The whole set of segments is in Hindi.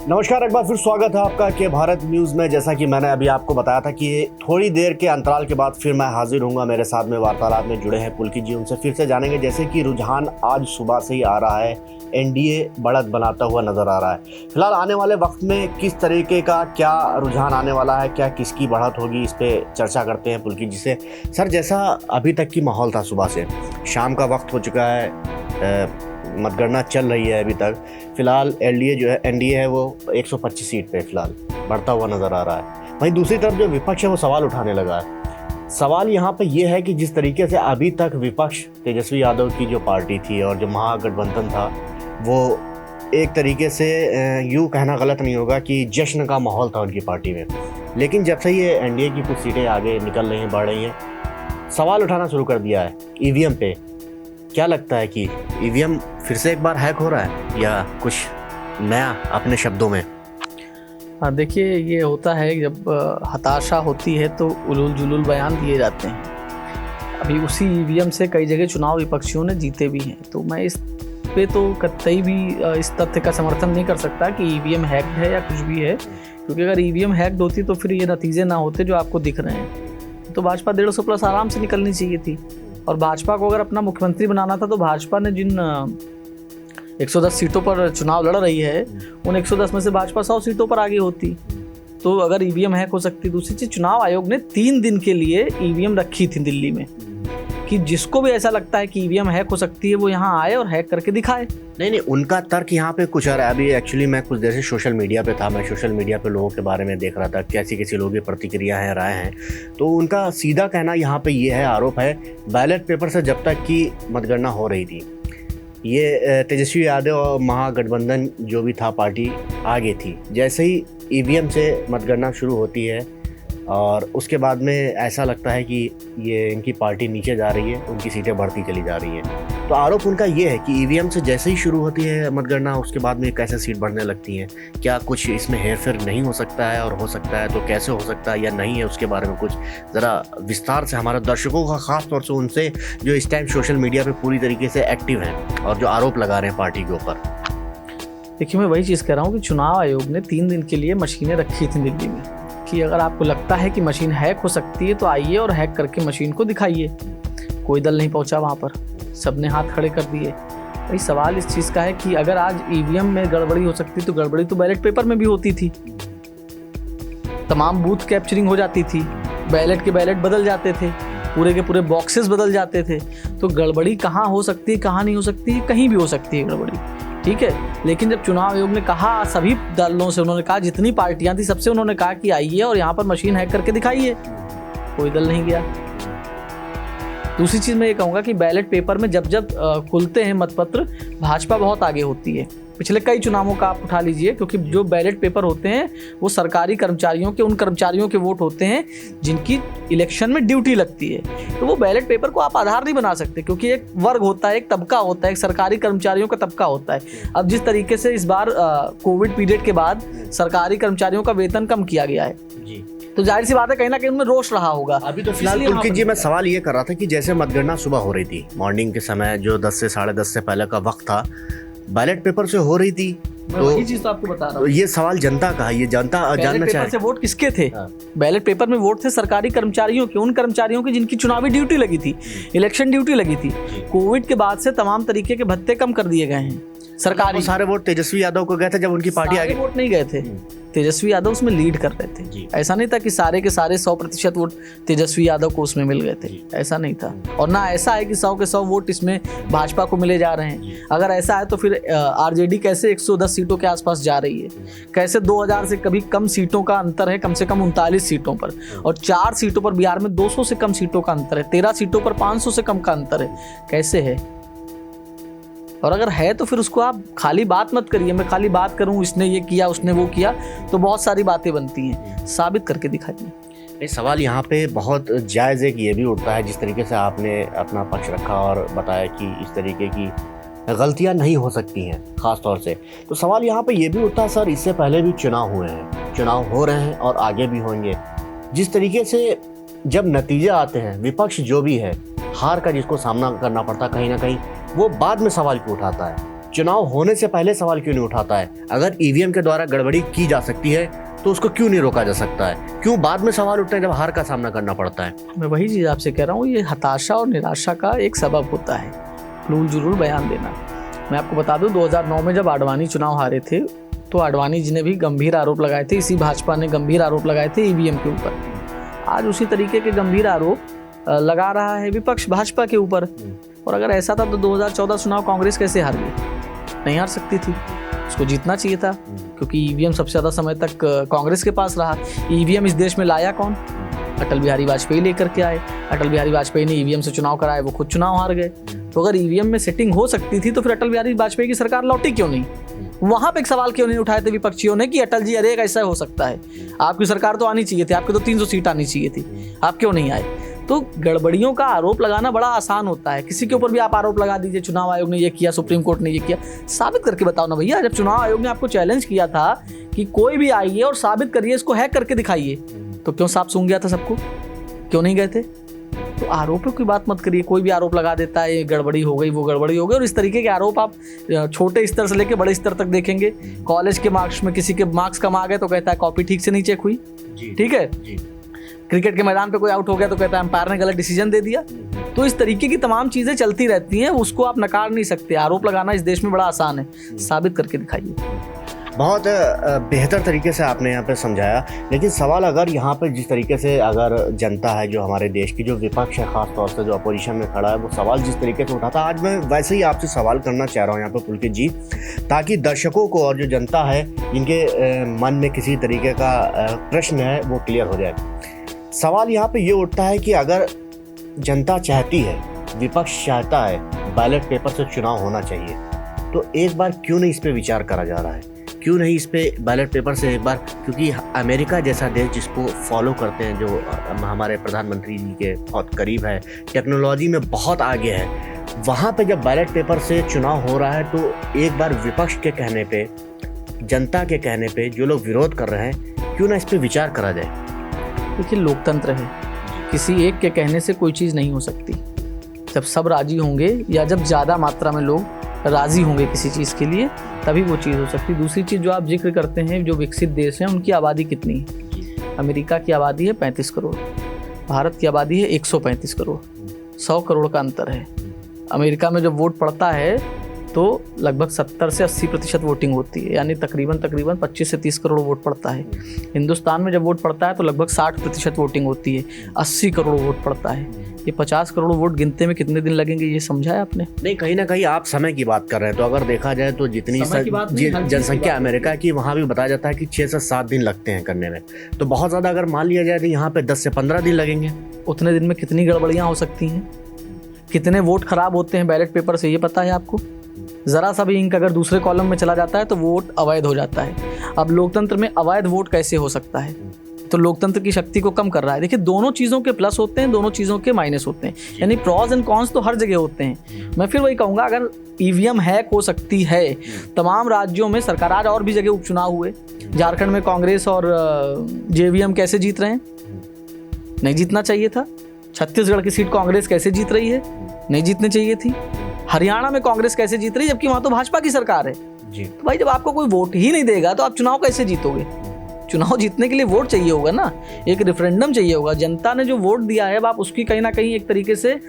नमस्कार, एक बार फिर स्वागत है आपका के भारत न्यूज़ में। जैसा कि मैंने अभी आपको बताया था कि थोड़ी देर के अंतराल के बाद फिर मैं हाजिर हूँगा। मेरे साथ में वार्तालाप में जुड़े हैं पुलकित जी, उनसे फिर से जानेंगे। जैसे कि रुझान आज सुबह से ही आ रहा है, एनडीए बढ़त बनाता हुआ नजर आ रहा है। फिलहाल आने वाले वक्त में किस तरीके का क्या रुझान आने वाला है, क्या किसकी बढ़त होगी, इस पर चर्चा करते हैं पुलकित जी से। सर, जैसा अभी तक की माहौल था, सुबह से शाम का वक्त हो चुका है, मतगणना चल रही है अभी तक। फिलहाल एनडीए है वो 125 सीट पे फिलहाल बढ़ता हुआ नज़र आ रहा है। वहीं दूसरी तरफ जो विपक्ष है वो सवाल उठाने लगा है। सवाल यहाँ पे ये है कि जिस तरीके से अभी तक विपक्ष तेजस्वी यादव की जो पार्टी थी और जो महागठबंधन था, वो एक तरीके से यूँ कहना गलत नहीं होगा कि जश्न का माहौल था उनकी पार्टी में। लेकिन जब से ये एनडीए की कुछ सीटें आगे निकल रही हैं, बढ़ रही हैं, सवाल उठाना शुरू कर दिया है ईवीएम पे। क्या लगता है कि ईवीएम फिर से एक बार हैक हो रहा है या कुछ नया अपने शब्दों में? हाँ, देखिए, ये होता है जब हताशा होती है तो उलूल जुलूल बयान दिए जाते हैं। अभी उसी ईवीएम से कई जगह चुनाव विपक्षियों ने जीते भी हैं, तो मैं इस पे तो कतई भी इस तथ्य का समर्थन नहीं कर सकता कि ईवीएम हैक्ड है या कुछ भी है, क्योंकि अगर ईवीएम हैक्ड होती तो फिर ये नतीजे ना होते जो आपको दिख रहे हैं। तो भाजपा 150 प्लस आराम से निकलनी चाहिए थी, और भाजपा को अगर अपना मुख्यमंत्री बनाना था तो भाजपा ने जिन 110 सीटों पर चुनाव लड़ रही है, उन 110 में से भाजपा 100 सीटों पर आगे होती। तो अगर ईवीएम हैक हो सकती। दूसरी चीज, चुनाव आयोग ने 3 दिन के लिए ईवीएम रखी थी दिल्ली में, कि जिसको भी ऐसा लगता है कि ईवीएम हैक हो सकती है वो यहाँ आए और हैक करके दिखाए। नहीं, उनका तर्क यहाँ पे कुछ और है। अभी एक्चुअली मैं कुछ देर से सोशल मीडिया पे था, मैं सोशल मीडिया पे लोगों के बारे में देख रहा था, कैसी लोगों की प्रतिक्रिया है, राय हैं। तो उनका सीधा कहना यहाँ पे ये है, आरोप है, बैलेट पेपर से जब तक की मतगणना हो रही थी, ये तेजस्वी यादव और महागठबंधन जो भी था पार्टी आगे थी। जैसे ही ईवीएम से मतगणना शुरू होती है और उसके बाद में ऐसा लगता है कि ये इनकी पार्टी नीचे जा रही है, उनकी सीटें बढ़ती चली जा रही हैं। तो आरोप उनका ये है कि ईवीएम से जैसे ही शुरू होती है मतगणना, उसके बाद में कैसे सीट बढ़ने लगती हैं। क्या कुछ इसमें हेरफेर नहीं हो सकता है, और हो सकता है तो कैसे हो सकता है या नहीं है, उसके बारे में कुछ ज़रा विस्तार से हमारे दर्शकों का, खास तौर से उनसे जो इस टाइम सोशल मीडिया पर पूरी तरीके से एक्टिव हैं और जो आरोप लगा रहे हैं पार्टी के ऊपर। देखिए, मैं वही चीज़ कह रहा हूँ कि चुनाव आयोग ने 3 दिन के लिए मशीनें रखी थी दिल्ली में, कि अगर आपको लगता है कि मशीन हैक हो सकती है तो आइए और हैक करके मशीन को दिखाइए। कोई दल नहीं पहुंचा वहां पर, सबने हाथ खड़े कर दिए। भाई, सवाल इस चीज़ का है कि अगर आज ईवीएम में गड़बड़ी हो सकती तो गड़बड़ी तो बैलेट पेपर में भी होती थी। तमाम बूथ कैप्चरिंग हो जाती थी, बैलेट के बैलेट बदल जाते थे, पूरे के पूरे बॉक्सेस बदल जाते थे। तो गड़बड़ी कहाँ हो सकती है, कहाँ नहीं हो सकती है, कहीं भी हो सकती है गड़बड़ी, ठीक है। लेकिन जब चुनाव आयोग ने कहा, सभी दलों से उन्होंने कहा, जितनी पार्टियां थी सबसे उन्होंने कहा कि आइए और यहाँ पर मशीन हैक करके दिखाइए, कोई दल नहीं गया। दूसरी चीज़ मैं ये कहूँगा कि बैलेट पेपर में जब खुलते हैं मतपत्र, भाजपा बहुत आगे होती है। पिछले कई चुनावों का आप उठा लीजिए, क्योंकि जो बैलेट पेपर होते हैं वो सरकारी कर्मचारियों के, उन कर्मचारियों के वोट होते हैं जिनकी इलेक्शन में ड्यूटी लगती है। तो वो बैलेट पेपर को आप आधार नहीं बना सकते, क्योंकि एक वर्ग होता है, एक तबका होता है, एक सरकारी कर्मचारियों का तबका होता है। अब जिस तरीके से इस बार कोविड पीरियड के बाद सरकारी कर्मचारियों का वेतन कम किया गया है जी, तो जाहिर सी बात है कहीं ना कहीं उनमें रोष रहा होगा। अभी तो फिलहाल पुलकित जी, मैं सवाल ये कर रहा था कि जैसे मतगणना सुबह हो रही थी, मॉर्निंग के समय जो 10 से 10:30 से पहले का वक्त था, बैलेट पेपर से हो रही थी, तो ये चीज तो आपको बता रहा हूँ। ये सवाल जनता का है, ये जनता जानना चाहे। से वोट किसके थे? बैलेट पेपर में वोट थे सरकारी कर्मचारियों के, उन कर्मचारियों की जिनकी चुनावी ड्यूटी लगी थी, इलेक्शन ड्यूटी लगी थी। कोविड के बाद से तमाम तरीके के भत्ते कम कर दिए गए हैं सरकारी। सारे वोट तेजस्वी यादव को गए थे जब उनकी पार्टी आगे। वोट नहीं गए थे, तेजस्वी यादव उसमें लीड कर रहे थे। ऐसा नहीं था कि सारे के सारे 100% वोट तेजस्वी यादव को उसमें मिल गए थे, ऐसा नहीं था। और ना ऐसा है कि 100 के 100 वोट इसमें भाजपा को मिले जा रहे हैं। अगर ऐसा है तो फिर आरजेडी कैसे 110 सीटों के आसपास जा रही है, कैसे 2000 से कभी कम सीटों का अंतर है, कम से कम 39 सीटों पर, और 4 सीटों पर बिहार में 200 से कम सीटों का अंतर है, 13 सीटों पर 500 से कम का अंतर है, कैसे है? और अगर है तो फिर उसको आप खाली बात मत करिए, मैं खाली बात करूं इसने ये किया उसने वो किया, तो बहुत सारी बातें बनती हैं, साबित करके दिखाइए। ये सवाल यहाँ पे बहुत जायज़ है कि ये भी उठता है, जिस तरीके से आपने अपना पक्ष रखा और बताया कि इस तरीके की गलतियाँ नहीं हो सकती हैं ख़ास तौर से। तो सवाल यहाँ पे ये भी उठता है, सर, इससे पहले भी चुनाव हुए हैं, चुनाव हो रहे हैं और आगे भी होंगे। जिस तरीके से जब नतीजे आते हैं, विपक्ष जो भी है, हार का जिसको सामना करना पड़ता, कहीं ना कहीं वो बाद में सवाल क्यों उठाता है? चुनाव होने से पहले सवाल क्यों नहीं उठाता है? अगर ईवीएम के द्वारा गड़बड़ी की जा सकती है तो उसको क्यों नहीं रोका जा सकता है? क्यों बाद में सवाल उठते हैं जब हार का सामना करना पड़ता है? मैं वही चीज़ आपसे कह रहा हूँ, ये हताशा और निराशा का एक सबब होता है, फूल जुलूल बयान देना। मैं आपको बता दूं 2009 में जब आडवाणी चुनाव हारे थे तो आडवाणी जी ने भी गंभीर आरोप लगाए थे, इसी भाजपा ने गंभीर आरोप लगाए थे ईवीएम के ऊपर। आज उसी तरीके के गंभीर आरोप लगा रहा है विपक्ष भाजपा के ऊपर। और अगर ऐसा था तो 2014 चुनाव कांग्रेस कैसे हार गई? नहीं हार सकती थी, उसको जीतना चाहिए था, क्योंकि ईवीएम सबसे ज़्यादा समय तक कांग्रेस के पास रहा। ईवीएम इस देश में लाया कौन? अटल बिहारी वाजपेयी लेकर के आए। अटल बिहारी वाजपेयी ने ईवीएम से चुनाव कराए, वो खुद चुनाव हार गए। तो अगर ईवीएम में सेटिंग हो सकती थी तो फिर अटल बिहारी वाजपेयी की सरकार लौटी क्यों नहीं? वहां पे एक सवाल क्यों नहीं उठाए थे विपक्षियों ने कि अटल जी अरे ऐसा हो सकता है, आपकी सरकार तो आनी चाहिए थी, आपकी तो 300 सीट आनी चाहिए थी, आप क्यों नहीं आए? तो गड़बड़ियों का आरोप लगाना बड़ा आसान होता है, किसी के ऊपर भी आप आरोप लगा दीजिए, चुनाव आयोग ने ये किया, सुप्रीम कोर्ट ने ये किया। साबित करके बताओ ना भैया। जब चुनाव आयोग ने आपको चैलेंज किया था कि कोई भी आइए और साबित करिए, इसको हैक करके दिखाइए, तो क्यों साफ सूंघ गया था सबको? क्यों नहीं गए थे? तो आरोपों की बात मत करिए। कोई भी आरोप लगा देता है, ये गड़बड़ी हो गई, वो गड़बड़ी हो गई, और इस तरीके के आरोप आप छोटे स्तर से लेकर बड़े स्तर तक देखेंगे। कॉलेज के मार्क्स में किसी के मार्क्स कम आ गए तो कहता है कॉपी ठीक से नहीं चेक हुई, ठीक है। क्रिकेट के मैदान पे कोई आउट हो गया तो कहता है अंपायर ने गलत डिसीजन दे दिया। तो इस तरीके की तमाम चीजें चलती रहती हैं, उसको आप नकार नहीं सकते। आरोप लगाना इस देश में बड़ा आसान है, साबित करके दिखाइए। बहुत बेहतर तरीके से आपने यहाँ पे समझाया। लेकिन सवाल अगर यहाँ पे जिस तरीके से अगर जनता है जो हमारे देश की, जो विपक्ष है खास तौर से जो अपोजिशन में खड़ा है, वो सवाल जिस तरीके से उठाता, आज मैं वैसे ही आपसे सवाल करना चाह रहा हूँ यहाँ पे पुलकित जी, ताकि दर्शकों को और जो जनता है जिनके मन में किसी तरीके का प्रश्न है वो क्लियर हो जाए। सवाल यहाँ पे ये उठता है कि अगर जनता चाहती है, विपक्ष चाहता है बैलेट पेपर से चुनाव होना चाहिए, तो एक बार क्यों नहीं इस पर विचार करा जा रहा है? क्यों नहीं इस पे बैलेट पेपर से एक बार, क्योंकि अमेरिका जैसा देश जिसको फॉलो करते हैं, जो हमारे प्रधानमंत्री जी के बहुत करीब है, टेक्नोलॉजी में बहुत आगे है, वहाँ पे जब बैलेट पेपर से चुनाव हो रहा है तो एक बार विपक्ष के कहने पे, जनता के कहने पे, जो लोग विरोध कर रहे हैं, क्यों ना इस पर विचार करा जाए? देखिए लोकतंत्र है, किसी एक के कहने से कोई चीज़ नहीं हो सकती। जब सब राजी होंगे या जब ज़्यादा मात्रा में लोग राजी होंगे किसी चीज़ के लिए, तभी वो चीज़ हो सकती है। दूसरी चीज़ जो आप जिक्र करते हैं, जो विकसित देश हैं उनकी आबादी कितनी है? अमेरिका की आबादी है 35 करोड़, भारत की आबादी है 135 करोड़, 100 करोड़ का अंतर है। अमेरिका में जब वोट पड़ता है तो लगभग 70 से 80% वोटिंग होती है, यानी तकरीबन 25 से 30 करोड़ वोट पड़ता है। हिंदुस्तान में जब वोट पड़ता है तो लगभग 60% वोटिंग होती है, 80 करोड़ वोट पड़ता है। ये 50 करोड़ वोट गिनते में कितने दिन लगेंगे, ये समझा है आपने? नहीं, कहीं ना कहीं आप समय की बात कर रहे हैं, तो अगर देखा जाए तो जितनी जनसंख्या अमेरिका की, वहाँ भी बताया जाता है कि 6 से 7 दिन लगते हैं करने में। तो बहुत ज़्यादा अगर मान लिया जाए तो यहाँ पे 10 से 15 दिन लगेंगे। उतने दिन में कितनी गड़बड़ियाँ हो सकती हैं, कितने वोट खराब होते हैं बैलेट पेपर से, ये पता है आपको? ज़रा सा भी इंक अगर दूसरे कॉलम में चला जाता है तो वोट अवैध हो जाता है। अब लोकतंत्र में अवैध वोट कैसे हो सकता है? तो लोकतंत्र की शक्ति को कम कर रहा है। देखिए दोनों चीज़ों के प्लस होते हैं, दोनों चीज़ों के माइनस होते हैं, यानी प्रॉज एंड कॉन्स तो हर जगह होते हैं। मैं फिर वही कहूँगा, अगर ईवीएम हैक हो सकती है तमाम राज्यों में, सरकार आज और भी जगह उपचुनाव हुए, झारखंड में कांग्रेस और जेवीएम कैसे जीत रहे हैं? नहीं जीतना चाहिए था। छत्तीसगढ़ की सीट कांग्रेस कैसे जीत रही है? नहीं जीतनी चाहिए थी। हरियाणा में कांग्रेस कैसे जीत रही है, जबकि वहाँ तो भाजपा की सरकार है जी। तो भाई जब आपको कोई वोट ही नहीं देगा तो आप चुनाव कैसे जीतोगे? चुनाव जीतने के लिए वोट चाहिए होगा ना, एक रेफरेंडम चाहिए होगा। जनता ने जो वोट दिया है, अब आप उसकी कहीं ना कहीं एक तरीके से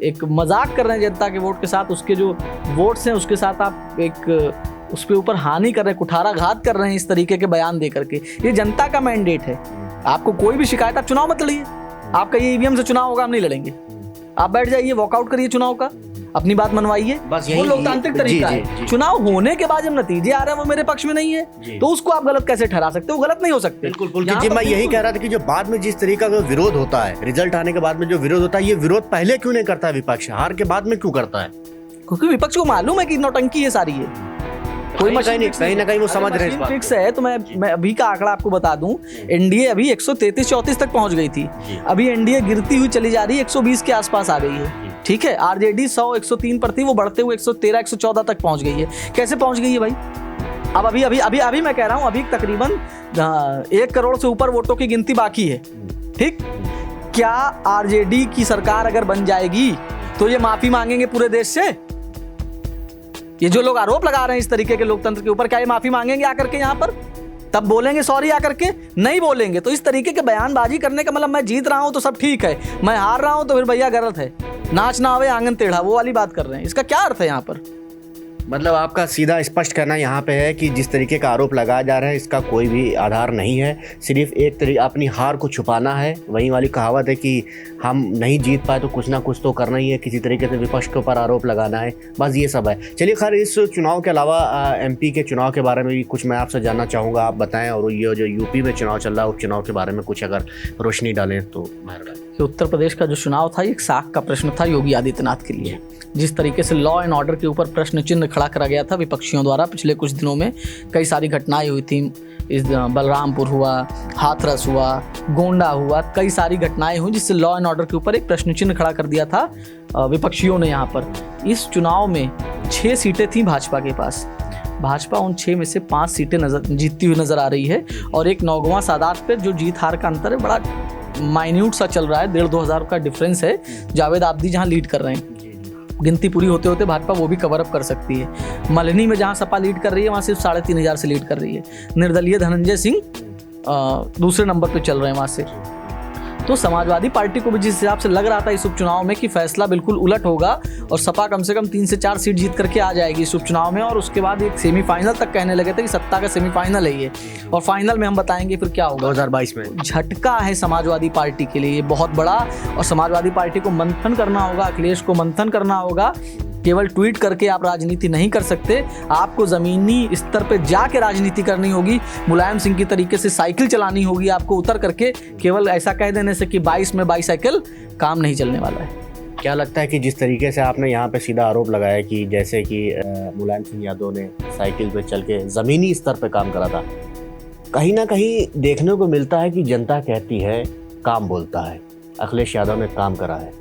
एक मजाक कर रहे हैं जनता के वोट के साथ, उसके जो वोट्स हैं उसके साथ आप एक उसके ऊपर हानि कर रहे हैं, कुठाराघात कर रहे हैं इस तरीके के बयान दे करके। ये जनता का मैंडेट है। आपको कोई भी शिकायत, आप चुनाव मत लड़िए। आप कहिए ईवीएम से चुनाव होगा, हम नहीं लड़ेंगे, आप बैठ जाइए, वॉकआउट करिए चुनाव का, अपनी बात मनवाइए, वो लोकतांत्रिक तरीका है। चुनाव होने के बाद जब नतीजे आ रहे हैं वो मेरे पक्ष में नहीं है, तो उसको आप गलत कैसे ठहरा सकते हो? गलत नहीं हो सकते। बिल्कुल पुलकित जी, मैं यही कह रहा था कि जो बाद में जिस तरीका का विरोध होता है, रिजल्ट आने के बाद में जो विरोध होता है, ये विरोध पहले क्यों नहीं करता विपक्ष, हार के बाद में क्यों करता है? क्योंकि विपक्ष को मालूम है कि नौटंकी है सारी है, कोई मशीन कहीं ना कहीं वो समझ रहे हैं फिक्स है। तो मैं अभी का आंकड़ा आपको बता दूं, एनडीए अभी 133-34 तक पहुंच गई थी, अभी एनडीए गिरती हुई चली जा रही है, 120 के आसपास आ गई है। ठीक है, आरजेडी 100-103 पर थी, वो बढ़ते हुए 113-114 तक पहुंच गई है। कैसे पहुंच गई है भाई? अब अभी मैं कह रहा हूं, अभी तकरीबन 1 करोड़ से ऊपर वोटों की गिनती बाकी है। ठीक, क्या आरजेडी की सरकार अगर बन जाएगी तो ये माफी मांगेंगे पूरे देश से? ये जो लोग आरोप लगा रहे हैं इस तरीके के लोकतंत्र के ऊपर, क्या ये माफी मांगेंगे आकर के यहाँ पर? तब बोलेंगे सॉरी आकर के? नहीं बोलेंगे। तो इस तरीके के बयानबाजी करने का मतलब मैं जीत रहा हूं तो सब ठीक है, मैं हार रहा हूं तो फिर भैया गलत है, नाच ना आवे आंगन टेढ़ा, वो वाली बात कर रहे हैं। इसका क्या अर्थ है यहाँ पर? मतलब आपका सीधा स्पष्ट कहना यहाँ पे है कि जिस तरीके का आरोप लगाया जा रहा है इसका कोई भी आधार नहीं है, सिर्फ एक तरीके अपनी हार को छुपाना है। वही वाली कहावत है कि हम नहीं जीत पाए तो कुछ ना कुछ तो करना ही है, किसी तरीके से विपक्ष के ऊपर आरोप लगाना है, बस ये सब है। चलिए खैर, इस चुनाव के अलावा MP के चुनाव के बारे में भी कुछ मैं आपसे जानना चाहूँगा, आप बताएँ। और ये जो UP में चुनाव चल रहा है उस चुनाव के बारे में कुछ अगर रोशनी डालें तो मेहरबानी। उत्तर प्रदेश का जो चुनाव था एक साख का प्रश्न था योगी आदित्यनाथ के लिए। जिस तरीके से लॉ एंड ऑर्डर के ऊपर प्रश्न चिन्ह खड़ा करा गया था विपक्षियों द्वारा पिछले कुछ दिनों में, कई सारी घटनाएं हुई थी। इस बलरामपुर हुआ, हाथरस हुआ, गोंडा हुआ, कई सारी घटनाएं हुई जिससे लॉ एंड ऑर्डर के ऊपर एक प्रश्न चिन्ह खड़ा कर दिया था विपक्षियों ने। यहाँ पर इस चुनाव में 6 सीटें थीं भाजपा के पास। भाजपा उन 6 में से 5 सीटें जीतती हुई नजर आ रही है और एक 9वां सादात पे जो जीत हार का अंतर है बड़ा माइन्यूट सा चल रहा है, 1,500-2 हज़ार का डिफरेंस है। जावेद आबदी जहां लीड कर रहे हैं, गिनती पूरी होते होते भाजपा वो भी कवर अप कर सकती है। मल्हनी में जहां सपा लीड कर रही है वहां सिर्फ 3,500 से लीड कर रही है। निर्दलीय धनंजय सिंह दूसरे नंबर पे चल रहे हैं वहां से। तो समाजवादी पार्टी को भी जिस हिसाब से लग रहा था इस उपचुनाव में कि फैसला बिल्कुल उलट होगा और सपा कम से कम 3 से 4 सीट जीत करके आ जाएगी इस उपचुनाव में, और उसके बाद एक सेमीफाइनल तक कहने लगे थे कि सत्ता का सेमीफाइनल है ये, और फाइनल में हम बताएंगे फिर क्या होगा। 2022 में झटका है समाजवादी पार्टी के लिए ये बहुत बड़ा, और समाजवादी पार्टी को मंथन करना होगा, अखिलेश को मंथन करना होगा। केवल ट्वीट करके आप राजनीति नहीं कर सकते, आपको ज़मीनी स्तर पे जाके राजनीति करनी होगी। मुलायम सिंह की तरीके से साइकिल चलानी होगी आपको उतर करके। केवल ऐसा कह देने से कि 22 में बाईसाइकिल काम नहीं चलने वाला है। क्या लगता है कि जिस तरीके से आपने यहाँ पे सीधा आरोप लगाया कि जैसे कि मुलायम सिंह यादव ने साइकिल पे चल के ज़मीनी स्तर पे काम करा था, कहीं ना कहीं देखने को मिलता है कि जनता कहती है काम बोलता है, अखिलेश यादव ने काम करा है।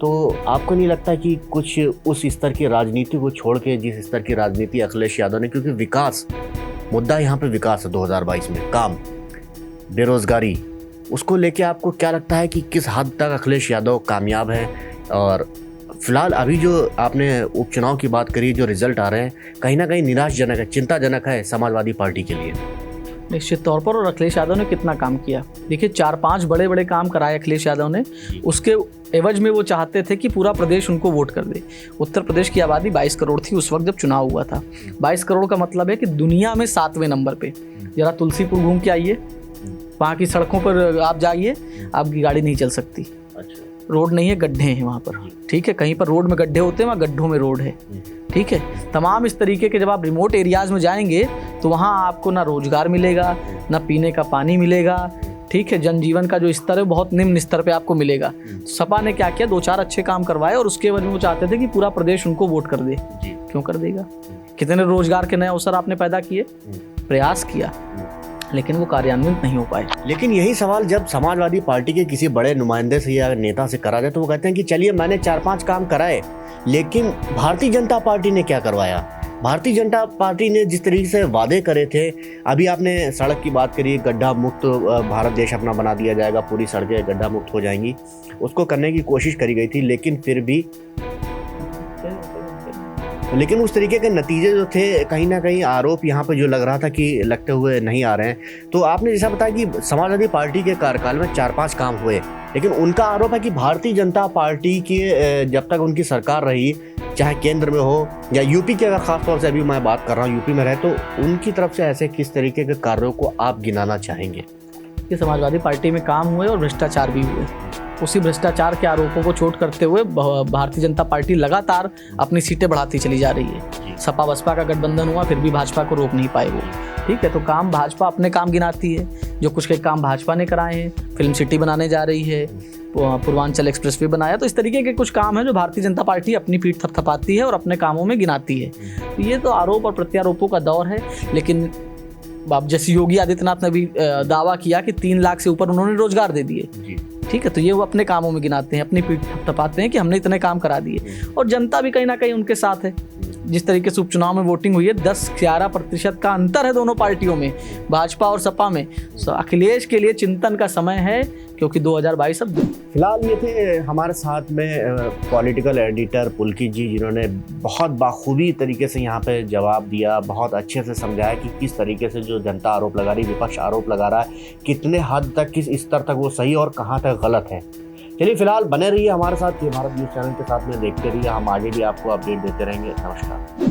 तो आपको नहीं लगता कि कुछ उस स्तर की राजनीति को छोड़ के जिस स्तर की राजनीति अखिलेश यादव ने, क्योंकि विकास मुद्दा यहाँ पे विकास है 2022 में, काम, बेरोजगारी, उसको लेके आपको क्या लगता है कि किस हद तक अखिलेश यादव कामयाब है? और फिलहाल अभी जो आपने उपचुनाव की बात करी, जो रिजल्ट आ रहे हैं कहीं ना कहीं निराशजनक है, चिंताजनक है समाजवादी पार्टी के लिए। निश्चित तौर पर। और अखिलेश यादव ने कितना काम किया, देखिए 4-5 बड़े बड़े काम कराए अखिलेश यादव ने। उसके एवज में वो चाहते थे कि पूरा प्रदेश उनको वोट कर दे। उत्तर प्रदेश की आबादी 22 करोड़ थी उस वक्त जब चुनाव हुआ था। 22 करोड़ का मतलब है कि दुनिया में 7वें नंबर पे। जरा तुलसीपुर घूम के आइए, वहाँ की सड़कों पर आप जाइए, आपकी गाड़ी नहीं चल सकती। रोड नहीं है, गड्ढे हैं वहाँ पर, ठीक है। कहीं पर रोड में गड्ढे होते हैं, वहाँ गड्ढों में रोड है, ठीक है। तमाम इस तरीके के जब आप रिमोट एरियाज़ में जाएंगे तो वहाँ आपको ना रोजगार मिलेगा, ना पीने का पानी मिलेगा, ठीक है। जनजीवन का जो स्तर है बहुत निम्न स्तर पे आपको मिलेगा। सपा ने क्या किया, 2-4 अच्छे काम करवाए और उसके बाद वो चाहते थे कि पूरा प्रदेश उनको वोट कर दे। क्यों कर देगा? कितने रोजगार के नए अवसर आपने पैदा किए, प्रयास किया, लेकिन वो कार्यान्वित नहीं हो पाए। लेकिन यही सवाल जब समाजवादी पार्टी के किसी बड़े नुमाइंदे से या नेता से करा जाए तो वो कहते हैं कि चलिए मैंने 4-5 काम कराए, लेकिन भारतीय जनता पार्टी ने क्या करवाया? भारतीय जनता पार्टी ने जिस तरीके से वादे करे थे, अभी आपने सड़क की बात करी, गड्ढा मुक्त भारत देश अपना बना दिया जाएगा, पूरी सड़कें गड्ढा मुक्त हो जाएंगी, उसको करने की कोशिश करी गई थी, लेकिन उस तरीके के नतीजे जो थे, कहीं ना कहीं आरोप यहाँ पे जो लग रहा था कि लगते हुए नहीं आ रहे हैं। तो आपने जैसा बताया कि समाजवादी पार्टी के कार्यकाल में 4-5 काम हुए, लेकिन उनका आरोप है कि भारतीय जनता पार्टी के जब तक उनकी सरकार रही, चाहे केंद्र में हो या यूपी के, अगर खास तौर से अभी मैं बात कर रहा हूँ यूपी में रहे, तो उनकी तरफ से ऐसे किस तरीके के कार्यों को आप गिनाना चाहेंगे? कि समाजवादी पार्टी में काम हुए और भ्रष्टाचार भी हुए। उसी भ्रष्टाचार के आरोपों को चोट करते हुए भारतीय जनता पार्टी लगातार अपनी सीटें बढ़ाती चली जा रही है। सपा बसपा का गठबंधन हुआ, फिर भी भाजपा को रोक नहीं पाए वो, ठीक है। तो काम भाजपा अपने काम गिनाती है, जो कुछ के काम भाजपा ने कराए हैं। फिल्म सिटी बनाने जा रही है, पूर्वांचल एक्सप्रेस वे बनाया, तो इस तरीके के कुछ काम हैं जो भारतीय जनता पार्टी अपनी पीठ थपथपाती है और अपने कामों में गिनाती है। तो ये तो आरोप और प्रत्यारोपों का दौर है। लेकिन जैसे योगी आदित्यनाथ ने भी दावा किया कि 3 लाख से ऊपर उन्होंने रोजगार दे दिए, ठीक है। तो ये वो अपने कामों में गिनाते हैं, अपनी पीठ थपथपाते हैं कि हमने इतने काम करा दिए, और जनता भी कहीं ना कहीं उनके साथ है। जिस तरीके से उपचुनाव में वोटिंग हुई है, 10-11% का अंतर है दोनों पार्टियों में, भाजपा और सपा में। अखिलेश के लिए चिंतन का समय है क्योंकि 2022 अब फिलहाल ये थे हमारे साथ में पॉलिटिकल एडिटर पुलकित जी, जिन्होंने बहुत बाखूबी तरीके से यहाँ पे जवाब दिया, बहुत अच्छे से समझाया कि किस तरीके से जो जनता आरोप लगा रही, विपक्ष आरोप लगा रहा है, कितने हद तक, किस स्तर तक वो सही और कहाँ तक गलत है। चलिए फिलहाल बने रहिए हमारे साथ, ये भारत न्यूज़ चैनल के साथ में देखते रहिए, हम आगे भी आपको अपडेट देते रहेंगे। नमस्कार।